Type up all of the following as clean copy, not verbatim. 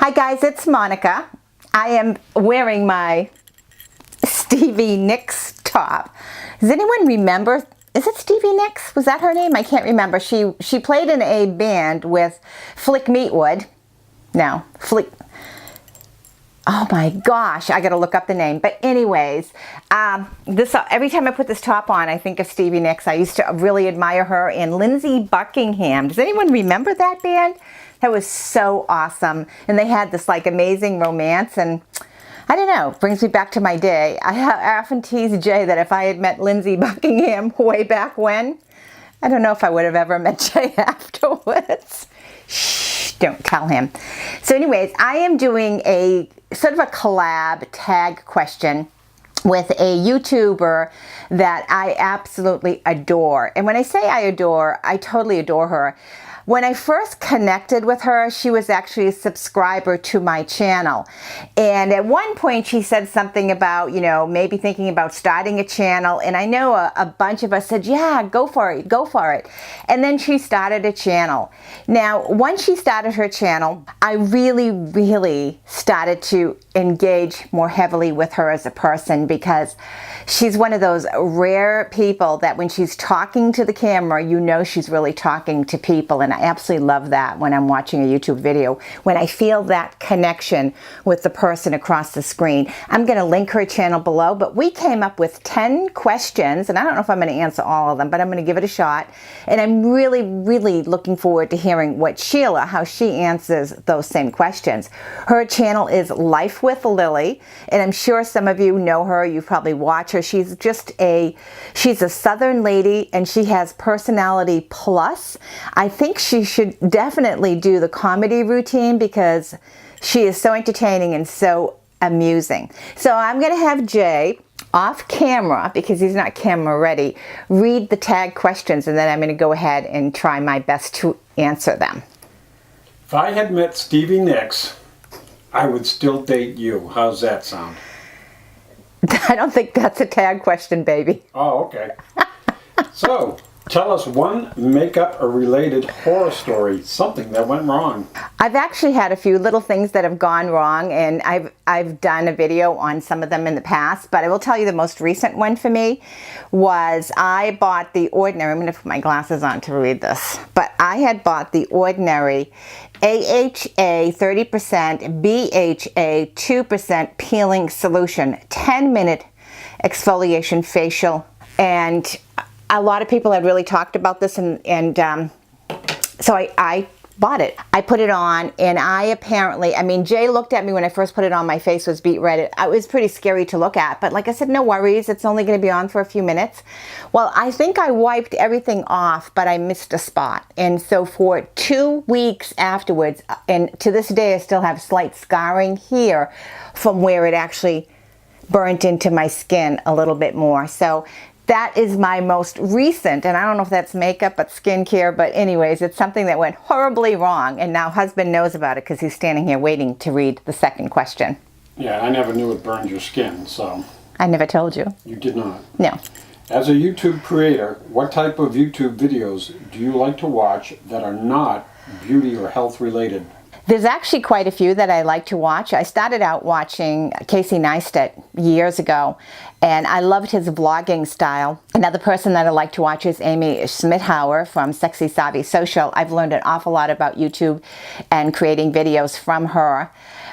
Hi guys, it's Monika. I am wearing my Stevie Nicks top. Does anyone remember? Is it Stevie Nicks? Was that her name? I can't remember. She played in a band with Flick Meatwood. No, Flick. Oh my gosh, I gotta look up the name. But anyways, every time I put this top on, I think of Stevie Nicks. I used to really admire her and Lindsey Buckingham. Does anyone remember that band? That was so awesome. And they had this like amazing romance, and I don't know, brings me back to my day. I often tease Jay that if I had met Lindsey Buckingham way back when, I don't know if I would have ever met Jay afterwards. Shh, don't tell him. So anyways, I am doing a sort of a collab tag question with a YouTuber that I absolutely adore. And when I say I adore, I totally adore her. When I first connected with her, she was actually a subscriber to my channel. And at one point she said something about, you know, maybe thinking about starting a channel. And I know a bunch of us said, yeah, go for it, go for it. And then she started a channel. Now, once she started her channel, I really started to engage more heavily with her as a person, because she's one of those rare people that when she's talking to the camera, you know she's really talking to people. And I absolutely love that when I'm watching a YouTube video, when I feel that connection with the person across the screen. I'm going to link her channel below, but we came up with 10 questions, and I don't know if I'm going to answer all of them, but I'm going to give it a shot. And I'm really looking forward to hearing what Sheila, how she answers those same questions. Her channel is Life with Lillie, and I'm sure some of you know her. You probably watch her. She's a Southern lady, and she has personality plus. I think she should definitely do the comedy routine because she is so entertaining and so amusing. So I'm going to have Jay off camera, because he's not camera ready, read the tag questions, and then I'm going to go ahead and try my best to answer them. If I had met Stevie Nicks, I would still date you. How's that sound? I don't think that's a tag question, baby. Oh, okay. So, tell us one makeup or related horror story, something that went wrong. I've actually had a few little things that have gone wrong, and I've done a video on some of them in the past, but I will tell you the most recent one for me was I bought the Ordinary. I'm going to put my glasses on to read this, but I had bought the Ordinary AHA 30%, BHA 2% peeling solution, 10-minute exfoliation facial, and a lot of people had really talked about this, and so I bought it. I put it on, and I mean, Jay looked at me when I first put it on. My face was beet red. It was pretty scary to look at, but like I said, no worries. It's only going to be on for a few minutes. Well, I think I wiped everything off, but I missed a spot. And so for 2 weeks afterwards, and to this day, I still have slight scarring here from where it actually burnt into my skin a little bit more. So that is my most recent, and I don't know if that's makeup, but skincare, but anyways, it's something that went horribly wrong, and now husband knows about it because he's standing here waiting to read the second question. Yeah, I never knew it burned your skin, so. I never told you. You did not? No. As a YouTube creator, what type of YouTube videos do you like to watch that are not beauty or health related? There's actually quite a few that I like to watch. I started out watching Casey Neistat years ago, and I loved his vlogging style. Another person that I like to watch is Amy Schmidhauer from Sexy Savvy Social. I've learned an awful lot about YouTube and creating videos from her.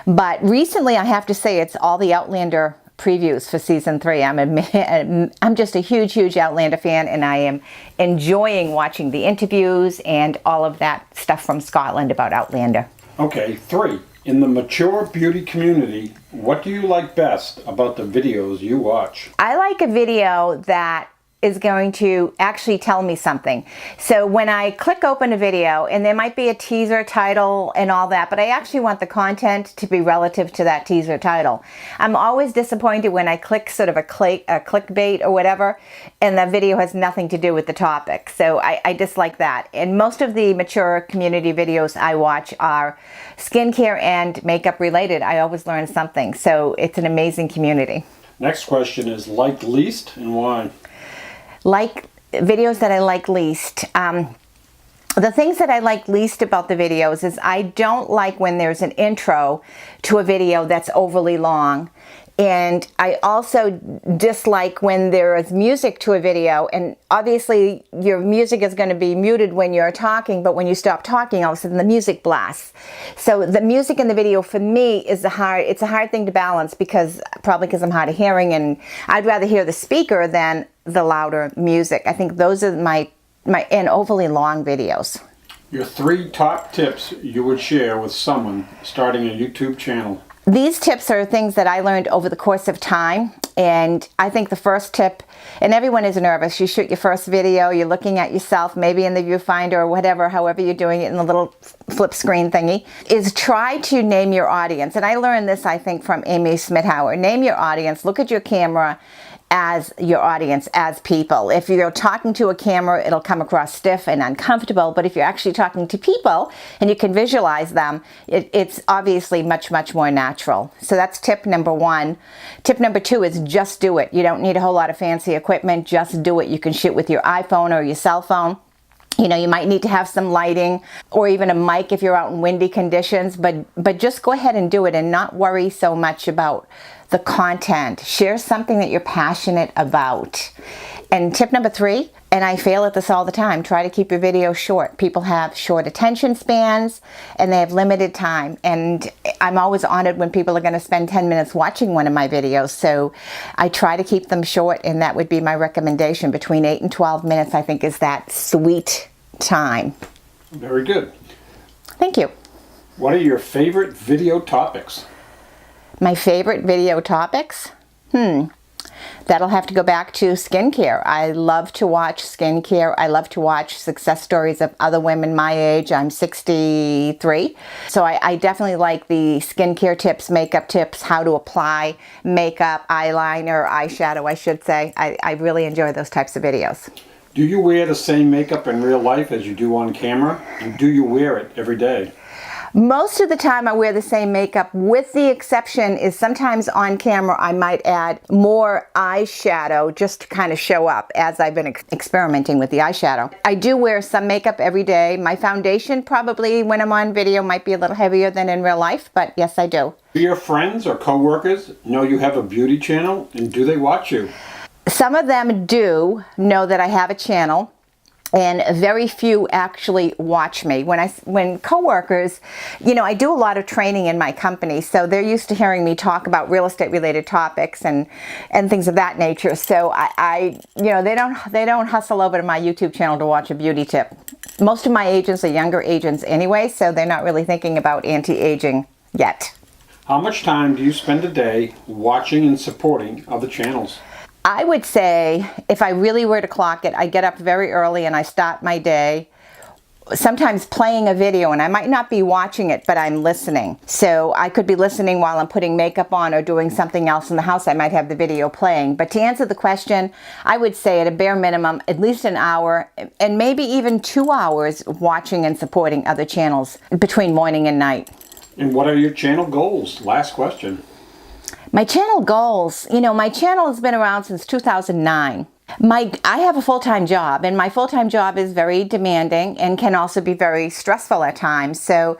But recently, I have to say, it's all the Outlander previews for season 3. I'm just a huge Outlander fan, and I am enjoying watching the interviews and all of that stuff from Scotland about Outlander. Okay, 3. In the mature beauty community, what do you like best about the videos you watch? I like a video that is going to actually tell me something. So when I click open a video, and there might be a teaser title and all that, but I actually want the content to be relative to that teaser title. I'm always disappointed when I click sort of a clickbait or whatever, and the video has nothing to do with the topic. So I dislike that. And most of the mature community videos I watch are skincare and makeup related. I always learn something. So it's an amazing community. Next question is like least and why? Like videos that I like least. The things that I like least about the videos is I don't like when there's an intro to a video that's overly long. And I also dislike when there is music to a video, and obviously your music is going to be muted when you're talking, but when you stop talking, all of a sudden the music blasts. So the music in the video for me is it's a hard thing to balance, probably because I'm hard of hearing, and I'd rather hear the speaker than the louder music. I think those are my overly long videos. Your 3 top tips you would share with someone starting a YouTube channel. These tips are things that I learned over the course of time, and I think the first tip, and everyone is nervous, you shoot your first video, you're looking at yourself, maybe in the viewfinder or whatever, however you're doing it in the little flip screen thingy, is try to name your audience. And I learned this, I think, from Amy Smithauer. Name your audience, look at your camera as your audience, as people. If you're talking to a camera, it'll come across stiff and uncomfortable, but if you're actually talking to people and you can visualize them, it's obviously much, much more natural. So that's tip number 1. Tip number 2 is just do it. You don't need a whole lot of fancy equipment, just do it. You can shoot with your iPhone or your cell phone. You know, you might need to have some lighting or even a mic if you're out in windy conditions, but just go ahead and do it and not worry so much about the content. Share something that you're passionate about. And tip number 3, and I fail at this all the time, try to keep your videos short. People have short attention spans and they have limited time. And I'm always honored when people are going to spend 10 minutes watching one of my videos. So I try to keep them short, and that would be my recommendation. Between 8 and 12 minutes, I think, is that sweet time. Very good. Thank you. What are your favorite video topics? My favorite video topics? That'll have to go back to skincare. I love to watch skincare. I love to watch success stories of other women my age. I'm 63. So I definitely like the skincare tips, makeup tips, how to apply makeup, eyeliner, eyeshadow, I should say. I really enjoy those types of videos. Do you wear the same makeup in real life as you do on camera? And do you wear it every day? Most of the time I wear the same makeup, with the exception is sometimes on camera I might add more eyeshadow just to kind of show up, as I've been experimenting with the eyeshadow. I do wear some makeup every day. My foundation probably when I'm on video might be a little heavier than in real life, but yes, I do. Do your friends or coworkers know you have a beauty channel, and do they watch you? Some of them do know that I have a channel, and very few actually watch me. When coworkers, you know, I do a lot of training in my company, so they're used to hearing me talk about real estate related topics and things of that nature. So you know, they don't hustle over to my YouTube channel to watch a beauty tip. Most of my agents are younger agents anyway, so they're not really thinking about anti-aging yet. How much time do you spend a day watching and supporting other channels? I would say, if I really were to clock it, I get up very early and I start my day sometimes playing a video, and I might not be watching it, but I'm listening. So I could be listening while I'm putting makeup on or doing something else in the house. I might have the video playing. But to answer the question, I would say at a bare minimum, at least an hour and maybe even 2 hours watching and supporting other channels between morning and night. And what are your channel goals? Last question. My channel goals, you know, my channel has been around since 2009. I have a full-time job, and my full-time job is very demanding and can also be very stressful at times. So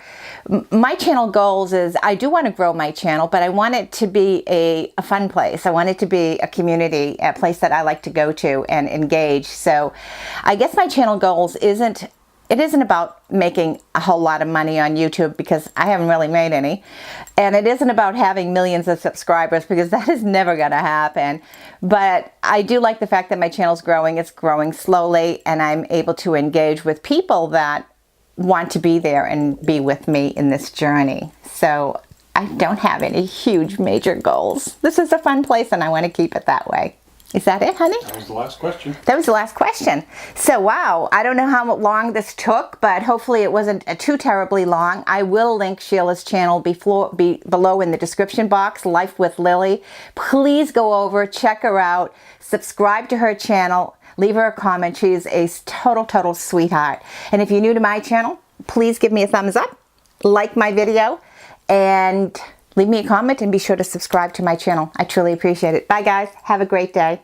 my channel goals is, I do want to grow my channel, but I want it to be a fun place. I want it to be a community, a place that I like to go to and engage. So I guess my channel goals isn't about making a whole lot of money on YouTube, because I haven't really made any. And it isn't about having millions of subscribers, because that is never going to happen. But I do like the fact that my channel's growing. It's growing slowly, and I'm able to engage with people that want to be there and be with me in this journey. So I don't have any huge major goals. This is a fun place, and I want to keep it that way. Is that it, honey? That was the last question. That was the last question. So, wow, I don't know how long this took, but hopefully it wasn't too terribly long. I will link Sheila's channel below in the description box, Life with Lillie. Please go over, check her out, subscribe to her channel, leave her a comment. She's a total sweetheart. And if you're new to my channel, please give me a thumbs up, like my video, and leave me a comment, and be sure to subscribe to my channel. I truly appreciate it. Bye, guys. Have a great day.